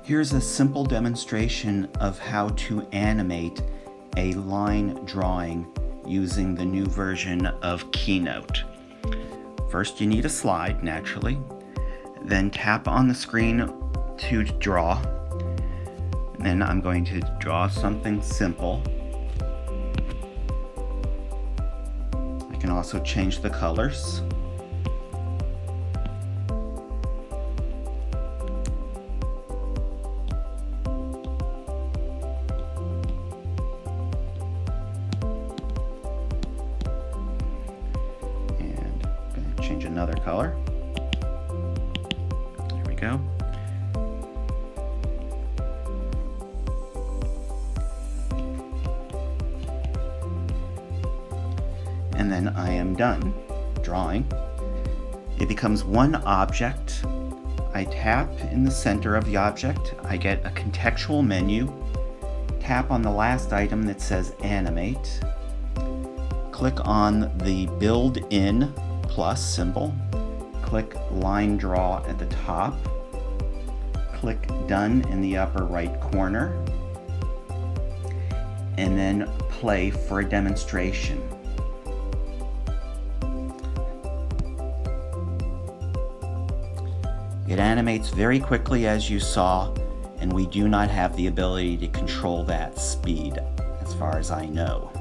Here's a simple demonstration of how to animate a line drawing using the new version of Keynote. First, you need a slide, naturally. Then tap on the screen to draw. And then I'm going to draw something simple. I can also change the colors. Change another color. There we go. And then I am done drawing. It becomes one object. I tap in the center of the object. I get a contextual menu. Tap on the last item that says Animate. Click on the build-in plus symbol, click line draw at the top, click done in the upper right corner, and then play for a demonstration. It animates very quickly, as you saw, and we do not have the ability to control that speed as far as I know.